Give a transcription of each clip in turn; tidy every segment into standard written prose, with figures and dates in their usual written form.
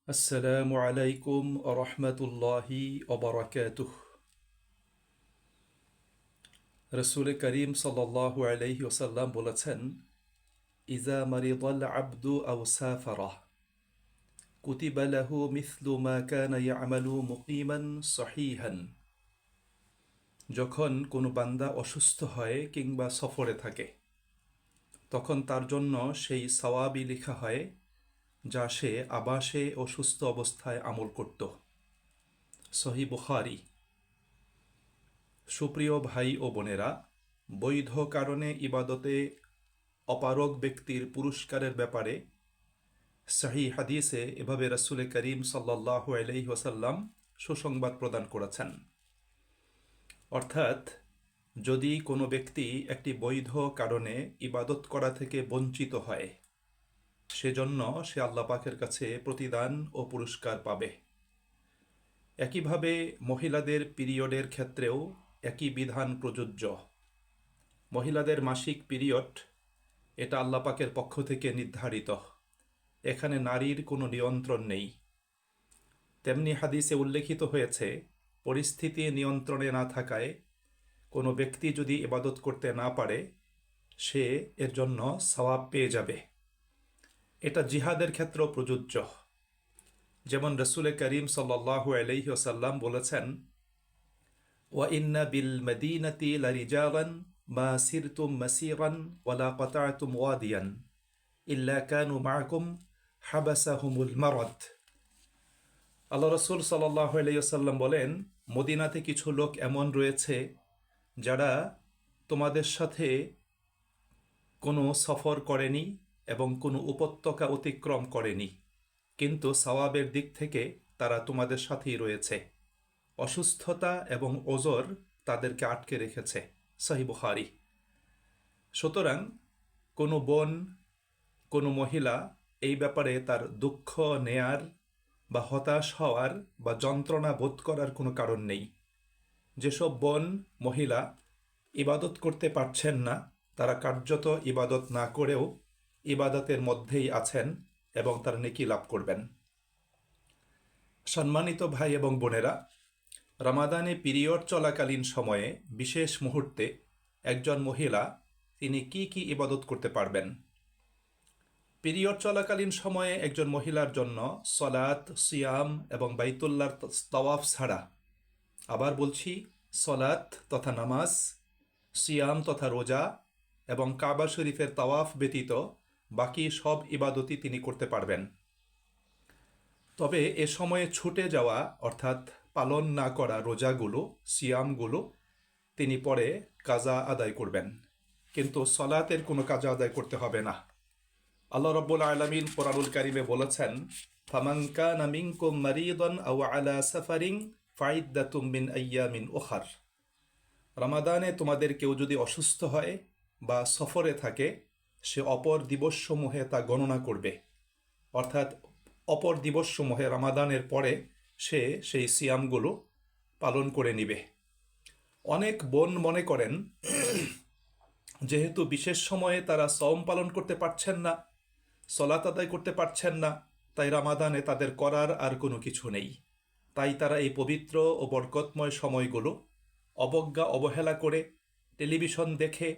আসসালামু আলাইকুম রহমতুল্লাহি ওবরাকাতুহ। রসুল করিম সাল্লাল্লাহু আলাইহি ওসাল্লাম বলেছেন, ইজা মারিদাল আবদু আও সাফারা কুতিবা লাহু মিথলু মা কানা ইয়ামালু মুকিমান সহিহান। যখন কোনো বান্দা অসুস্থ হয় কিংবা সফরে থাকে, তখন তার জন্য সেই সওয়াবই লেখা হয় যা সে আবাসে ও সুস্থ অবস্থায় আমল করত। সহিহ বুখারী। সুপ্রিয় ভাই ও বোনেরা, বৈধ কারণে ইবাদতে অপারগ ব্যক্তির পুরস্কারের ব্যাপারে সহিহ হাদিসে এভাবে রাসূল করিম সাল্লাল্লাহু আলাইহি ওয়াসাল্লাম সুসংবাদ প্রদান করেছেন। অর্থাৎ, যদি কোনো ব্যক্তি একটি বৈধ কারণে ইবাদত করা থেকে বঞ্চিত হয়, সেজন্য সে আল্লাহ পাকের কাছে প্রতিদান ও পুরস্কার পাবে। একইভাবে মহিলাদের পিরিয়ডের ক্ষেত্রেও একই বিধান প্রযোজ্য। মহিলাদের মাসিক পিরিয়ড, এটা আল্লাহ পাকের পক্ষ থেকে নির্ধারিত। এখানে নারীর কোনো নিয়ন্ত্রণ নেই। তেমনি হাদিসে উল্লেখিত হয়েছে, পরিস্থিতি নিয়ন্ত্রণে না থাকায় কোনো ব্যক্তি যদি ইবাদত করতে না পারে, সে এর জন্য সওয়াব পেয়ে যাবে। এটা জিহাদের ক্ষেত্রেও প্রযোজ্য। যেমন রাসূল করিম সাল্লাল্লাহু আলাইহি ওয়াসাল্লাম বলেছেন, ওয়া ইন্না বিল মদিনাতি লারিজালান মা সিরতুম মাসিরান ওয়ালা কাতাতুম ওয়াদিয়ান ইল্লা কানু মাআকুম হাবাসাহুমুল মারাদ। আল্লাহ রসুল সাল্লাল্লাহু আলাইহি ওয়াসাল্লাম বলেন, মদিনাতে কিছু লোক এমন রয়েছে যারা তোমাদের সাথে কোনো সফর করেনি এবং কোনো উপত্যকা অতিক্রম করেনি, কিন্তু সওয়াবের দিক থেকে তারা তোমাদের সাথেই রয়েছে। অসুস্থতা এবং ওজর তাদেরকে আটকে রেখেছে। সহিহ বুখারী। সুতরাং কোনো বোন, কোনো মহিলা এই ব্যাপারে তার দুঃখ নেয়ার বা হতাশ হওয়ার বা যন্ত্রণা বোধ করার কোনো কারণ নেই। যেসব বোন, মহিলা ইবাদত করতে পারছেন না, তারা কার্যত ইবাদত না করেও ইবাদতের মধ্যেই আছেন এবং তার নেকি লাভ করবেন। সম্মানিত ভাই এবং বোনেরা, রমাদানে পিরিয়ড চলাকালীন সময়ে বিশেষ মুহূর্তে একজন মহিলা তিনি কি কি ইবাদত করতে পারবেন? পিরিয়ড চলাকালীন সময়ে একজন মহিলার জন্য সলাত, সিয়াম এবং বাইতুল্লাহর তাওয়াফ ছাড়া, আবার বলছি, সলাত তথা নামাজ, সিয়াম তথা রোজা এবং কাবা শরীফের তাওয়াফ ব্যতীত বাকি সব ইবাদতই তিনি করতে পারবেন। তবে এ সময়ে ছুটে যাওয়া অর্থাৎ পালন না করা রোজাগুলো, সিয়ামগুলো তিনি পরে কাজা আদায় করবেন, কিন্তু সলাতের কোনো কাজা আদায় করতে হবে না। আল্লাহ রাব্বুল আলামিন কোরআনুল কারীমে বলেছেন, ফামান কানা মিনকুম মারিদান আও আলা সাফারিন ফাইদ্দাতুম মিন আইয়ামিন উখার। রমাদানে তোমাদের কেউ যদি অসুস্থ হয় বা সফরে থাকে, সে অপর দিবসসমূহে তা গণনা করবে। অর্থাৎ অপর দিবসসমূহে রমাদানের পরে সে সেই সিয়ামগুলো পালন করে নিবে। অনেক বোন মনে করেন, যেহেতু বিশেষ সময়ে তারা সওম পালন করতে পারছেন না, সলাত আদায় করতে পারছেন না, তাই রমাদানে তাদের করার আর কোনো কিছু নেই। তাই তারা এই পবিত্র ও বরকতময় সময়গুলো অবজ্ঞা অবহেলা করে টেলিভিশন দেখে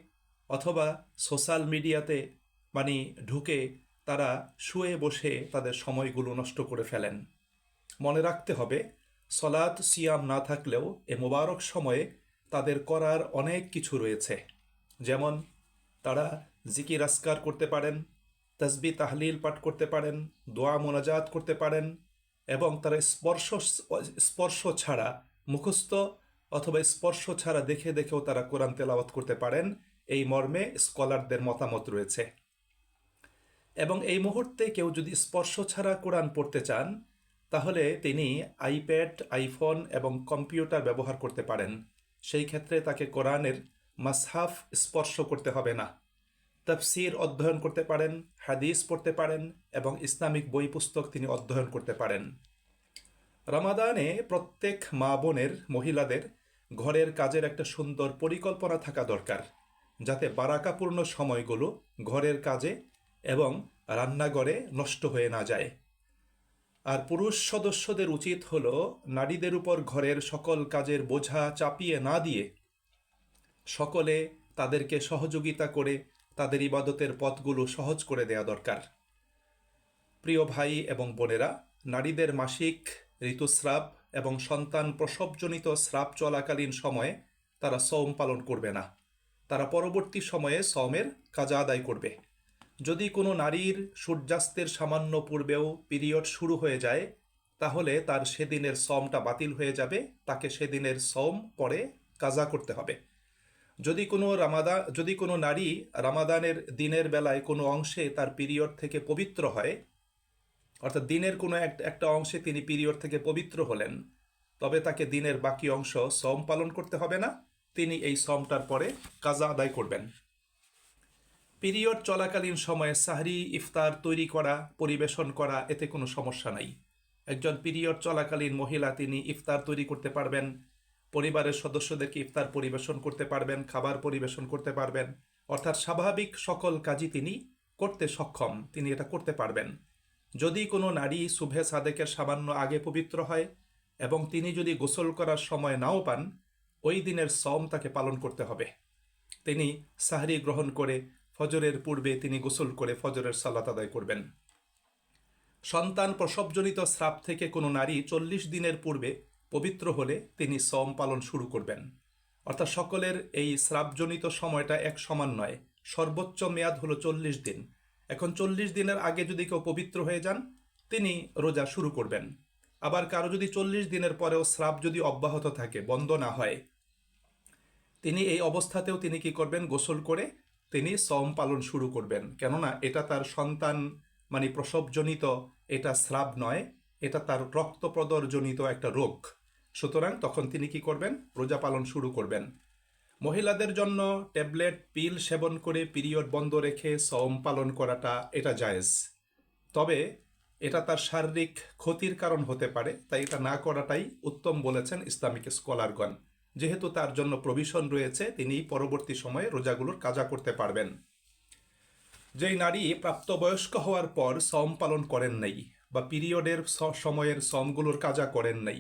অথবা সোশ্যাল মিডিয়াতে ঢুকে তারা শুয়ে বসে তাদের সময়গুলো নষ্ট করে ফেলেন। মনে রাখতে হবে, সলাত সিয়াম না থাকলেও এ মোবারক সময়ে তাদের করার অনেক কিছু রয়েছে। যেমন তারা জিকির আসকার করতে পারেন, তসবিহ তাহলিল পাঠ করতে পারেন, দোয়া মোনাজাত করতে পারেন এবং তারা স্পর্শ ছাড়া, মুখস্থ অথবা স্পর্শ ছাড়া দেখে দেখেও তারা কোরআন তেলাওয়াত করতে পারেন। এই মর্মে স্কলারদের মতামত রয়েছে। এবং এই মুহূর্তে কেউ যদি স্পর্শ ছাড়া কোরআন পড়তে চান, তাহলে তিনি আইপ্যাড, আইফোন এবং কম্পিউটার ব্যবহার করতে পারেন। সেই ক্ষেত্রে তাকে কোরআনের মাসহাফ স্পর্শ করতে হবে না। তাফসির অধ্যয়ন করতে পারেন, হাদিস পড়তে পারেন এবং ইসলামিক বই পুস্তক তিনি অধ্যয়ন করতে পারেন। রমাদানে প্রত্যেক মা বোনের, মহিলাদের ঘরের কাজের একটা সুন্দর পরিকল্পনা থাকা দরকার, যাতে বারাকাপূর্ণ সময়গুলো ঘরের কাজে এবং রান্নাঘরে নষ্ট হয়ে না যায়। আর পুরুষ সদস্যদের উচিত হলো নারীদের উপর ঘরের সকল কাজের বোঝা চাপিয়ে না দিয়ে সকলে তাদেরকে সহযোগিতা করে তাদের ইবাদতের পথগুলো সহজ করে দেয়া দরকার। প্রিয় ভাই এবং বোনেরা, নারীদের মাসিক, ঋতুস্রাব এবং সন্তান প্রসবজনিত স্রাব চলাকালীন সময়ে তারা সওম পালন করবে না। তারা পরবর্তী সময়ে সওমের কাজা আদায় করবে। যদি কোনো নারীর সূর্যাস্তের সামান্য পূর্বেও পিরিয়ড শুরু হয়ে যায়, তাহলে তার সেদিনের সওমটা বাতিল হয়ে যাবে। তাকে সেদিনের সওম পরে কাজা করতে হবে। যদি কোনো নারী রামাদানের দিনের বেলায় কোনো অংশে তার পিরিয়ড থেকে পবিত্র হয়, অর্থাৎ দিনের কোনো একটা অংশে তিনি পিরিয়ড থেকে পবিত্র হলেন, তবে তাকে দিনের বাকি অংশ সওম পালন করতে হবে না। তিনি এই সওমটার পরে কাজা আদায় করবেন। পিরিয়ড চলাকালীন সময়ে সাহরি, ইফতার তৈরি করা, পরিবেশন করা, এতে কোনো সমস্যা নাই। একজন পিরিয়ড চলাকালীন মহিলা তিনি ইফতার তৈরি করতে পারবেন, পরিবারের সদস্যদেরকে ইফতার পরিবেশন করতে পারবেন, খাবার পরিবেশন করতে পারবেন, অর্থাৎ স্বাভাবিক সকল কাজই তিনি করতে সক্ষম, তিনি এটা করতে পারবেন। যদি কোনো নারী সুবহে সাদেকের সামান্য আগে পবিত্র হয় এবং তিনি যদি গোসল করার সময় নাও পান, ওই দিনের সওম তাকে পালন করতে হবে। তিনি সাহরি গ্রহণ করে ফজরের পূর্বে তিনি গোসল করে ফজরের সালাত আদায় করবেন। সন্তান প্রসবজনিত স্রাব থেকে কোনো নারী 40 দিনের পূর্বে পবিত্র হলে তিনি সওম পালন শুরু করবেন। অর্থাৎ সকলের এই স্রাবজনিত সময়টা এক সমান নয়, সর্বোচ্চ মেয়াদ হলো 40 দিন। এখন 40 দিনের আগে যদি কেউ পবিত্র হয়ে যান, তিনি রোজা শুরু করবেন। আবার কারো যদি 40 দিনের পরেও স্রাব যদি অব্যাহত থাকে, বন্ধ না হয়, তিনি এই অবস্থাতেও তিনি কি করবেন? গোসল করে তিনি সওম পালন শুরু করবেন। কেননা এটা তার সন্তান মানে প্রসবজনিত এটা স্রাব নয়, এটা তার রক্তপ্রদরজনিত একটা রোগ। সুতরাং তখন তিনি কি করবেন? রোজা পালন শুরু করবেন। মহিলাদের জন্য ট্যাবলেট, পিল সেবন করে পিরিয়ড বন্ধ রেখে সওম পালন করাটা এটা জায়েজ। তবে এটা তার শারীরিক ক্ষতির কারণ হতে পারে, তাই এটা না করাটাই উত্তম বলেছেন ইসলামিক স্কলারগণ। যেহেতু তার জন্য প্রভিশন রয়েছে, তিনি পরবর্তী সময়ে রোজাগুলোর কাজা করতে পারবেন। যেই নারী প্রাপ্তবয়স্ক হওয়ার পর সওম পালন করেন নাই বা পিরিয়ডের সময়ের সওমগুলোর কাজা করেন নাই,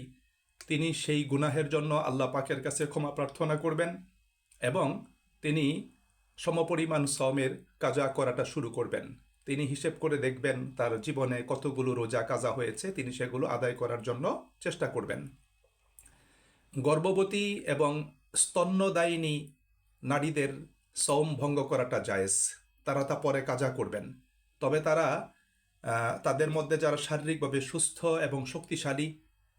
তিনি সেই গুনাহের জন্য আল্লাহ পাকের কাছে ক্ষমা প্রার্থনা করবেন এবং তিনি সমপরিমাণ সওমের কাজা করাটা শুরু করবেন। তিনি হিসেব করে দেখবেন তার জীবনে কতগুলো রোজা কাজা হয়েছে, তিনি সেগুলো আদায় করার জন্য চেষ্টা করবেন। গর্ভবতী এবং স্তন্যদায়িনী নারীদের সওম ভঙ্গ করাটা জায়েজ, তারা তা পরে কাজা করবেন। তবে তারা তাদের মধ্যে যারা শারীরিকভাবে সুস্থ এবং শক্তিশালী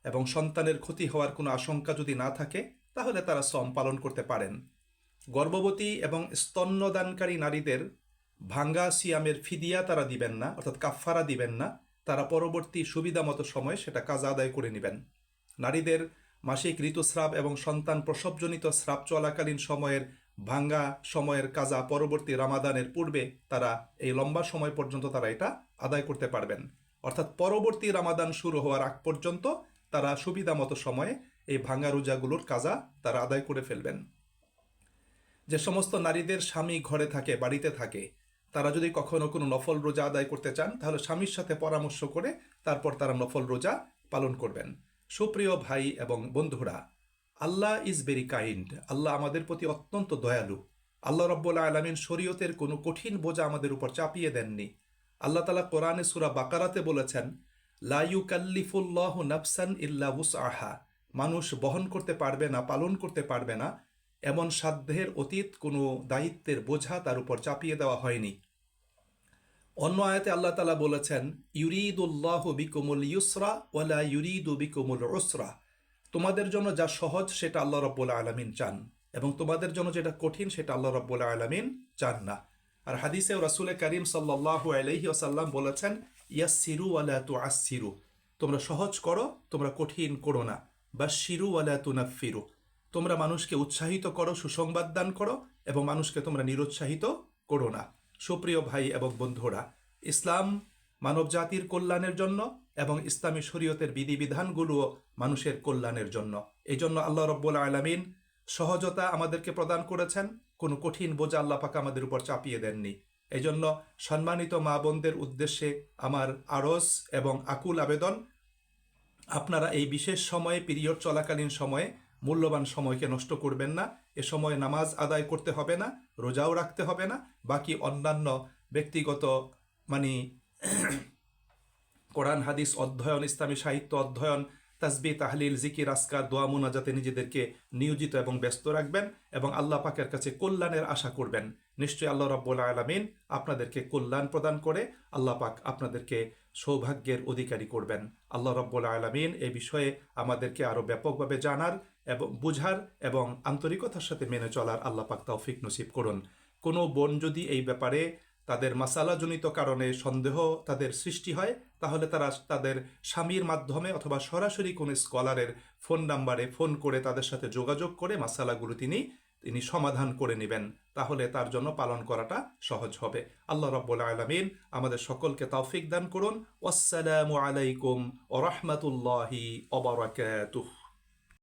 এবং সন্তানের ক্ষতি হওয়ার কোনো আশঙ্কা যদি না থাকে, তাহলে তারা সওম পালন করতে পারেন। গর্ভবতী এবং স্তন্যদানকারী নারীদের ভাঙ্গা সিয়ামের ফিদিয়া তারা দিবেন না, অর্থাৎ কাফফারা দিবেন না। তারা পরবর্তী সুবিধা মতো সময় সেটা কাজা আদায় করে নেবেন। নারীদের মাসিক ঋতুস্রাব এবং সন্তান প্রসবজনিত স্রাব চলাকালীন সময়ের ভাঙ্গা সময়ের কাজা পরবর্তী রামাদানের পূর্বে তারা এই লম্বা সময় পর্যন্ত তারা এটা আদায় করতে পারবেন। অর্থাৎ পরবর্তী রামাদান শুরু হওয়ার আগ পর্যন্ত তারা সুবিধা মতো সময়ে এই ভাঙ্গা রোজাগুলোর কাজা তারা আদায় করে ফেলবেন। যে সমস্ত নারীদের স্বামী ঘরে থাকে, বাড়িতে থাকে, তারা যদি কখনো কোনো নফল রোজা আদায় করতে চান, তাহলে স্বামীর সাথে পরামর্শ করে তারপর তারা নফল রোজা পালন করবেন। সুপ্রিয় ভাই এবং বন্ধুরা, আল্লাহ ইজ ভেরি কাইন্ড। আল্লাহ আমাদের প্রতি অত্যন্ত দয়ালু। আল্লাহ রাব্বুল আলামিন শরীয়তের কোনো কঠিন বোঝা আমাদের উপর চাপিয়ে দেননি। আল্লাহ তাআলা কোরআনে সূরা বাকারাতে বলেছেন, লা ইউকাল্লিফুল্লাহু নাফসান ইল্লা উসআহা। মানুষ বহন করতে পারবে না, পালন করতে পারবে না এমন সাধ্যের অতীত কোনো দায়িত্বের বোঝা তার উপর চাপিয়ে দেওয়া হয়নি। অন্য আয়াতে আল্লাহ তাআলা বলেছেন, ইউরিদুল্লাহু বিকুমুল ইউসরা ওয়ালা ইউরিদু বিকুমুল উসরা। তোমাদের জন্য যা সহজ সেটা আল্লাহ রাব্বুল আলামিন চান, এবং তোমাদের জন্য যেটা কঠিন সেটা আল্লাহ রাব্বুল আলামিন চান না। আর হাদিসে রাসূল করিম সাল্লাল্লাহু আলাইহি ওয়াসাল্লাম বলেছেন, ইয়াসসিরু ওয়ালা তুআসসিরু। তোমরা সহজ করো, তোমরা কঠিন করো না। বাশশিরু ওয়ালা তুনাফফিরু। তোমরা মানুষকে উৎসাহিত করো, সুসংবাদ দান করো, এবং মানুষকে তোমরা নিরুৎসাহিত করো না। সুপ্রিয় ভাই এবং বন্ধুরা, ইসলাম মানব জাতির কল্যাণের জন্য এবং ইসলামী শরীয়তের বিধিবিধানগুলোও মানুষের কল্যাণের জন্য। এই জন্য আল্লাহ রাব্বুল আলামিন সহজতা আমাদেরকে প্রদান করেছেন, কোনো কঠিন বোঝা আল্লাহ পাক আমাদের উপর চাপিয়ে দেননি। এই জন্য সম্মানিত মা বোনদের উদ্দেশ্যে আমার আরজ এবং আকুল আবেদন, আপনারা এই বিশেষ সময়ে, পিরিয়ড চলাকালীন সময়ে মূল্যবান সময়কে নষ্ট করবেন না। এ সময় নামাজ আদায় করতে হবে না, রোজাও রাখতে হবে না, বাকি অন্যান্য ব্যক্তিগত মানে কোরআন হাদিস অধ্যয়ন, ইসলামী সাহিত্য অধ্যয়ন, তাসবিহ তাহলিল জিকির আসকার দোয়া মুনাজাতে নিজেদেরকে নিয়োজিত এবং ব্যস্ত রাখবেন এবং আল্লাহ পাকের কাছে কল্যাণের আশা করবেন। নিশ্চয়ই আল্লাহ রাব্বুল আলামিন আপনাদেরকে কল্যাণ প্রদান করে আল্লাহ পাক আপনাদেরকে সৌভাগ্যের অধিকারী করবেন। আল্লাহ রাব্বুল আলামিন এই বিষয়ে আমাদেরকে আরও ব্যাপকভাবে জানার এবং বুঝার এবং আন্তরিকতার সাথে মেনে চলার আল্লাহ পাক তৌফিক নসিব করুন। কোনো বোন যদি এই ব্যাপারে তাদের মাসালাজনিত কারণে সন্দেহ তাদের সৃষ্টি হয়, তাহলে তারা তাদের স্বামীর মাধ্যমে অথবা সরাসরি কোনো স্কলারের ফোন নাম্বারে ফোন করে তাদের সাথে যোগাযোগ করে মাসালাগুলো তিনি সমাধান করে নেবেন। তাহলে তার জন্য পালন করাটা সহজ হবে। আল্লাহ রাব্বুল আলামিন আমাদের সকলকে তৌফিক দান করুন। ওয়াসসালামু আলাইকুম ওয়া রাহমাতুল্লাহি ওয়া বারাকাতুহু।